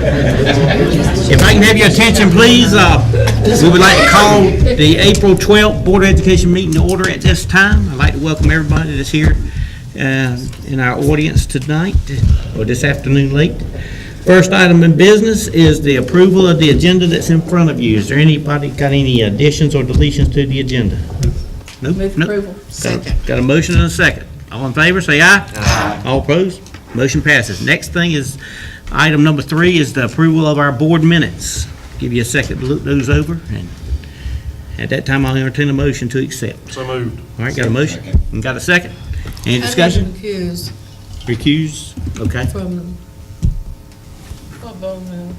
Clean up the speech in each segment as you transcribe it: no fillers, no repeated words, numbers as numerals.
If I can have your attention, please, we would like to call the April 12th Board of Education meeting to order at this time. I'd like to welcome everybody that's here in our audience tonight, or this afternoon late. First item in business is the approval of the agenda that's in front of you. Is there anybody got any additions or deletions to the agenda? Nope. Move approval. Second. Got a motion and a second. All in favor, say aye. Aye. All opposed? Motion passes. Next thing is, item number 3 is the approval of our board minutes. Give you a second to look those over, and at that time, I'll entertain a motion to accept. So moved. All right, got a motion? And got a second? Any discussion? Recuse Recuse? Okay. from Bcboe Meeting.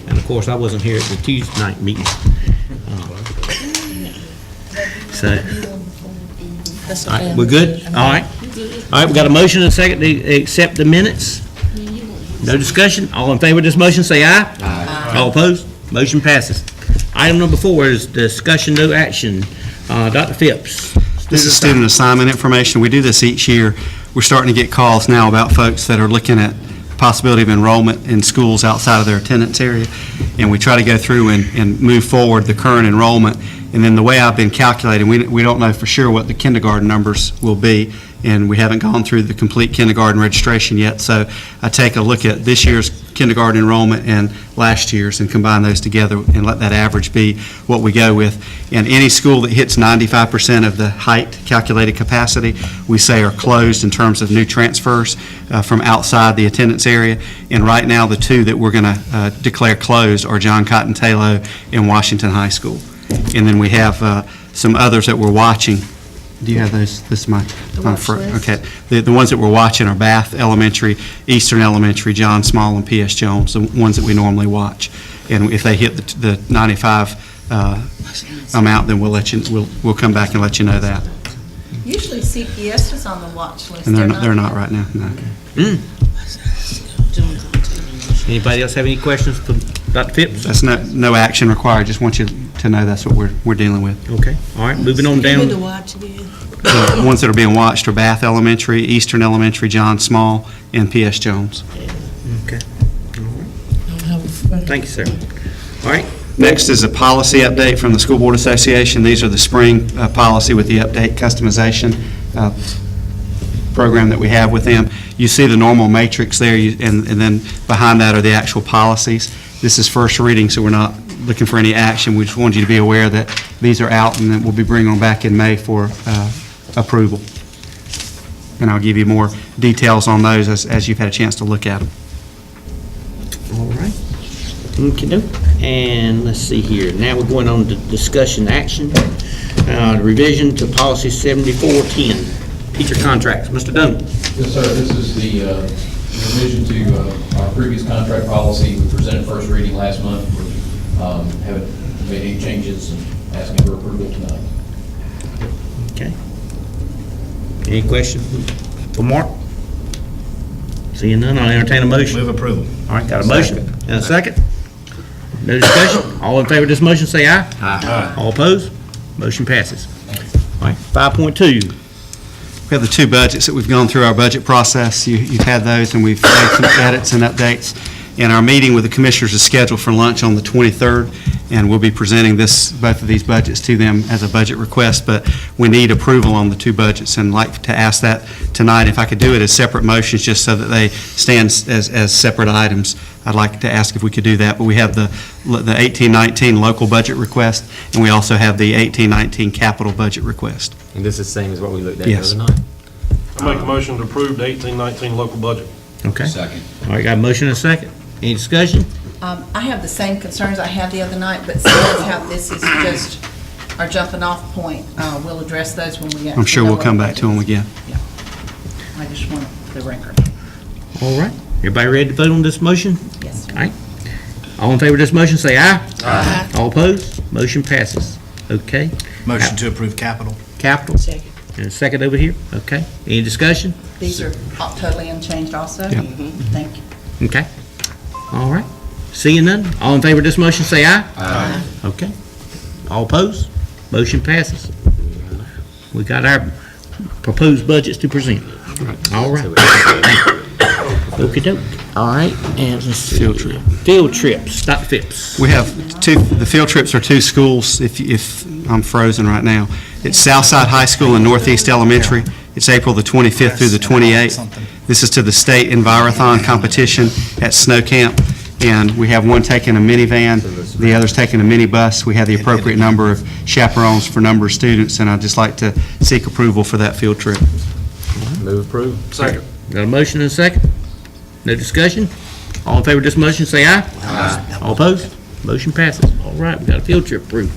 And of course, I wasn't here at the Tuesday night meeting. So, That's all right, we're good? All right. All right, we got a motion and a second to accept the minutes. No discussion? All in favor of this motion, say aye. Aye. All opposed? Motion passes. Item number 4 is discussion, no action. Dr. Phipps. This is student assignment information. We do this each year. We're starting to get calls now about folks that are looking at the possibility of enrollment in schools outside of their attendance area, and we try to go through and move forward the current enrollment. And then the way I've been calculating, we don't know for sure what the kindergarten numbers will be, and we haven't gone through the complete kindergarten registration yet. So I take a look at this year's kindergarten enrollment and last year's and combine those together and let that average be what we go with. And any school that hits 95% of the height calculated capacity, we say are closed in terms of new transfers from outside the attendance area. And right now, the 2 that we're going to declare closed are John Cotton Taylor and Washington High School. And then we have some others that we're watching. Do you have those? This is my front. Okay. The ones that we're watching are Bath Elementary, Eastern Elementary, John Small, and P.S. Jones, the ones that we normally watch. And if they hit the 95 amount, then we'll come back and let you know that. Usually CPS is on the watch list. And they're not right now. No. Anybody else have any questions for Dr. Phipps? That's no action required. Just want you to know that's what we're dealing with. Okay. All right. Moving on down. to watch again. The ones that are being watched are Bath Elementary, Eastern Elementary, John Small, and P.S. Jones. Okay. Thank you, sir. All right. Next is a policy update from the School Board Association. These are the spring policy with the update customization program that we have with them. You see the normal matrix there, and then behind that are the actual policies. This is first reading, so we're not looking for any action. We just wanted you to be aware that these are out, and that we'll be bringing them back in May for approval. And I'll give you more details on those as you've had a chance to look at them. All right. Okay. And let's see here. Now we're going on to discussion action. The revision to policy 7410, teacher contracts. Mr. Dunn. Yes, sir. This is the revision to our previous contract policy. We presented first reading last month. We haven't made any changes and asking for approval tonight. Okay. Any questions for Mark? Seeing none, I'll entertain a motion. Move approval. All right, got a motion and a second. No discussion. All in favor of this motion, say aye. Aye. All opposed? Motion passes. All right, 5.2. We have the 2 budgets that we've gone through our budget process. You've had those, and we've made some edits and updates. And our meeting with the commissioners is scheduled for lunch on the 23rd, and we'll be presenting both of these budgets to them as a budget request, but we need approval on the 2 budgets, and I'd like to ask that tonight. If I could do it as separate motions just so that they stand as separate items, I'd like to ask if we could do that. But we have the 18-19 local budget request, and we also have the 18-19 capital budget request. And this is the same as what we looked at Yes. the other night? I make a motion to approve the 18-19 local budget. Okay. Second. All right, got a motion and a second. Any discussion? I have the same concerns I had the other night, but seeing as how this is just our jumping off point, we'll address those when we get. I'm sure we'll come back to them again. Yeah. I just want the record. All right. Everybody ready to vote on this motion? Yes, sir. All right. All in favor of this motion, say aye. Aye. All opposed? Motion passes. Okay. Motion to approve capital. Capital. Second. And a second over here. Okay. Any discussion? These are totally unchanged also? Yep. Thank you. Okay. All right. Seeing none, all in favor of this motion, say aye. Aye. Okay. All opposed? Motion passes. We got our proposed budgets to present. All right. Okey-doke. All right, and let's see. Field trip. Field trips, Dr. Phipps. We have the field trips are two schools, if I'm frozen right now. It's Southside High School and Northeast Elementary. It's April the 25th through the 28th. This is to the state Envirothon competition at Snow Camp, and we have one taking a minivan, the other's taking a minibus. We have the appropriate number of chaperones for number of students, and I'd just like to seek approval for that field trip. Move approved. Second. Got a motion and a second? No discussion? All in favor of this motion, say aye. Aye. All opposed? Motion passes. All right, we got a field trip approved.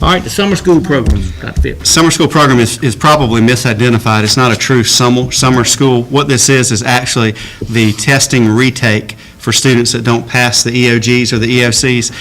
All right, the summer school program, Dr. Phipps. Summer school program is probably misidentified. It's not a true summer school. What this is actually the testing retake for students that don't pass the EOGs or the EOCs.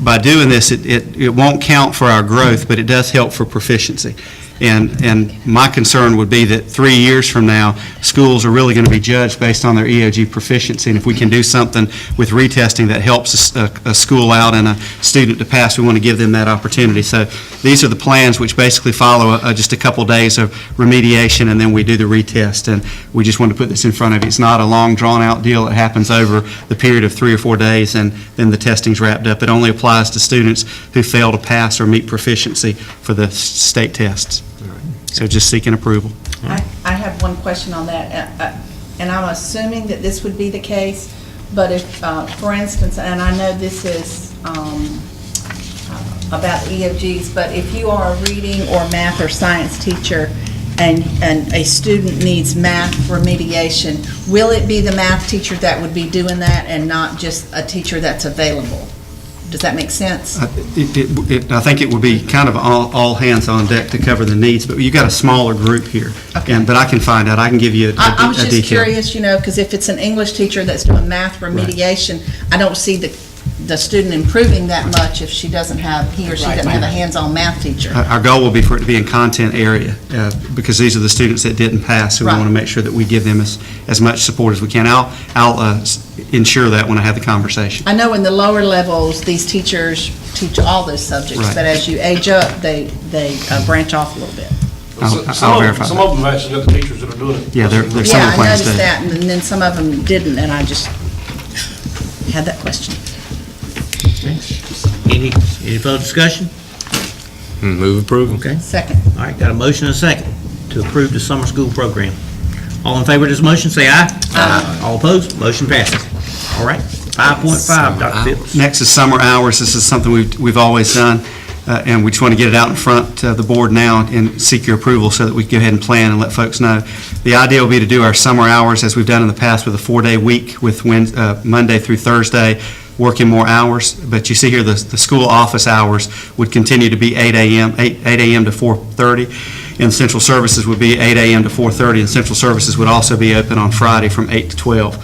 By doing this, it won't count for our growth, but it does help for proficiency. And my concern would be that 3 years from now, schools are really going to be judged based on their EOG proficiency. And if we can do something with retesting that helps a school out and a student to pass, we want to give them that opportunity. So these are the plans which basically follow just a couple days of remediation, and then we do the retest. And we just want to put this in front of you. It's not a long, drawn-out deal. It happens over the period of 3 or 4 days, and then the testing's wrapped up. It only applies to students who fail to pass or meet proficiency for the state tests. So just seeking approval. I have one question on that, and I'm assuming that this would be the case, but if, for instance, and I know this is about EOGs, but if you are a reading or math or science teacher and a student needs math remediation, will it be the math teacher that would be doing that and not just a teacher that's available? Does that make sense? I think it would be kind of all hands on deck to cover the needs, but you've got a smaller group here. Okay. But I can find out. I can give you a detail. I was just curious, because if it's an English teacher that's doing math remediation, I don't see the student improving that much if he or she doesn't have a hands-on math teacher. Our goal will be for it to be in content area, because these are the students that didn't pass, so we Right. want to make sure that we give them as much support as we can. I'll ensure that when I have the conversation. I know in the lower levels, these teachers teach all those subjects, Right. but as you age up, they branch off a little bit. I'll verify Some that. of them actually got the teachers that are doing it. Yeah, there's some of Yeah, the I plans noticed that. that, and then some of them didn't, and I just had that question. Any further discussion? Move approval. Okay. Second. All right, got a motion and a second to approve the summer school program. All in favor of this motion, say aye. Aye. All opposed? Motion passes. All right, 5.5, Dr. Phipps. Next is summer hours. This is something we've always done, and we just want to get it out in front of the board now and seek your approval so that we can go ahead and plan and let folks know. The idea will be to do our summer hours as we've done in the past with a 4-day week with Monday through Thursday, working more hours. But you see here the school office hours would continue to be 8 a.m. to 4:30. And central services would be 8 a.m. to 4:30, and central services would also be open on Friday from 8 to 12.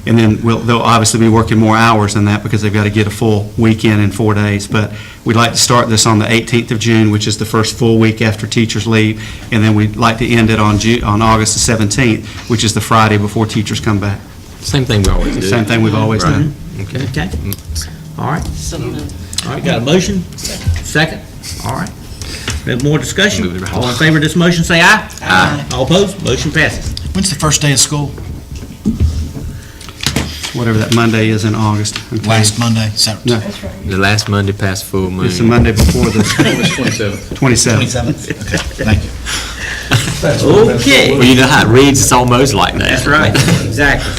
And then they'll obviously be working more hours than that because they've got to get a full weekend in 4 days. But we'd like to start this on the 18th of June, which is the first full week after teachers leave, and then we'd like to end it on August the 17th, which is the Friday before teachers come back. Same thing we always do. Same thing we've always done. Okay. Okay. All right. All right, got a motion? Second? All right. We have more discussion? Move it around. All in favor of this motion, say aye. Aye. All opposed? Motion passes. When's the first day of school? Whatever that Monday is in August. Okay. Last Monday? No, The last Monday past full moon. it's the Monday before the August 27th. 27th. 27th? Okay, thank you. Okay. Well, you know how it reads, it's almost like that. That's right, exactly.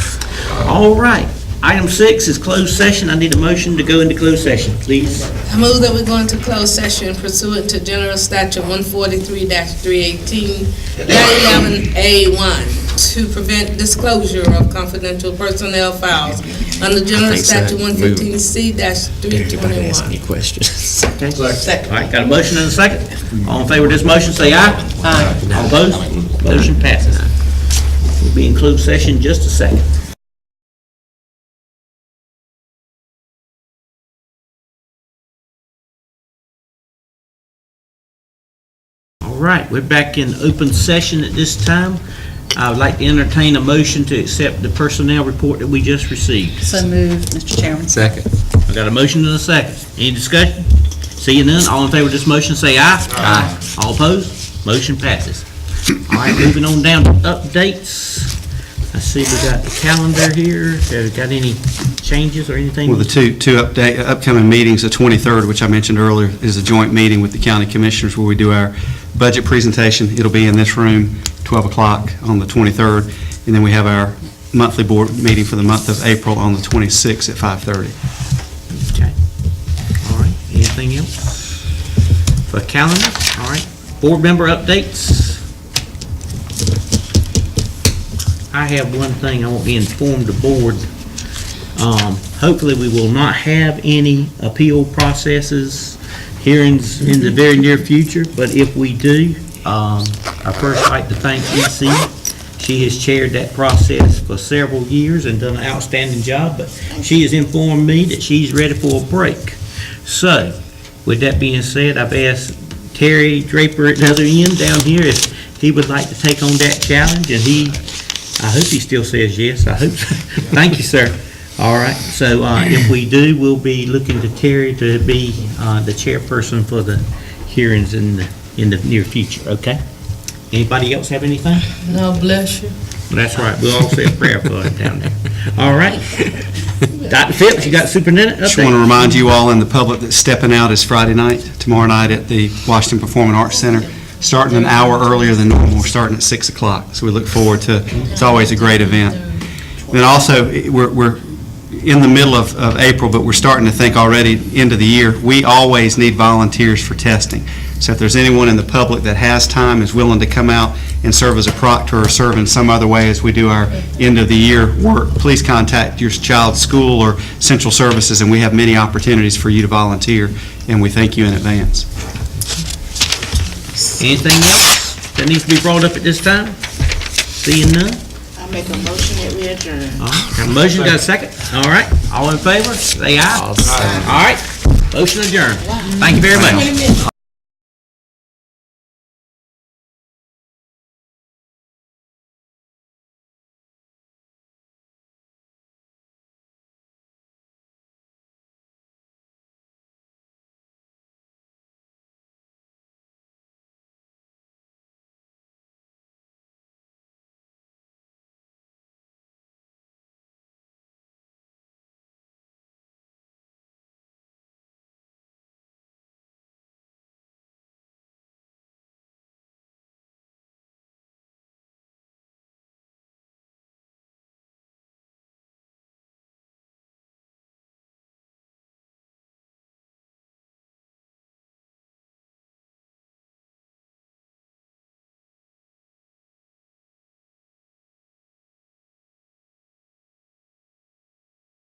All right. Item 6 is closed session. I need a motion to go into closed session, please. I move that we go into closed session pursuant to General Statute 143-318, 11A1, to prevent disclosure of confidential personnel files under General think so. Statute 115C-321. Any questions? Okay. All right, got a motion and a second. All in favor of this motion, say aye. Aye. All opposed? Motion passes. We'll be in closed session in just a second. All right, we're back in open session at this time. I would like to entertain a motion to accept the personnel report that we just received. So moved, Mr. Chairman. Second. I got a motion and a second. Any discussion? Seeing none, all in favor of this motion say aye. Aye. All opposed? Motion passes. All right, moving on down to updates. I see we got the calendar here. Got any changes or anything? Well, the two upcoming meetings, the 23rd, which I mentioned earlier, is a joint meeting with the county commissioners where we do our budget presentation. It'll be in this room, 12 o'clock on the 23rd. And then we have our monthly board meeting for the month of April on the 26th at 5:30. Okay. All right, anything else for calendar? All right, board member updates. I have one thing I want to inform the board. Hopefully, we will not have any appeal processes, hearings in the very near future, but if we do, I first like to thank EC. She has chaired that process for several years and done an outstanding job, but she has informed me that she's ready for a break. So, with that being said, I've asked Terry Draper at the other end down here if he would like to take on that challenge, and I hope he still says yes. I hope so. Thank you, sir. All right, so if we do, we'll be looking to Terry to be the chairperson for the hearings in the near future, okay? Anybody else have anything? No, bless you. Well, that's right, we'll all say a prayer for it down there. All right. Dr. Phipps, you got superintendent Just want to update? remind you all and the public that Stepping Out is Friday night, tomorrow night at the Washington Performing Arts Center, starting an hour earlier than normal. We're starting at 6 o'clock, so we look forward to, it's always a great event. Then also, we're in the middle of April, but we're starting to think already into the year, we always need volunteers for testing. So if there's anyone in the public that has time, is willing to come out and serve as a proctor or serve in some other way as we do our end of the year work, please contact your child's school or central services, and we have many opportunities for you to volunteer, and we thank you in advance. Anything else that needs to be brought up at this time? Seeing none? I make a motion that we adjourn. All right, got a motion, got a second? All right, all in favor, say aye. All right, motion adjourned. Thank you very much.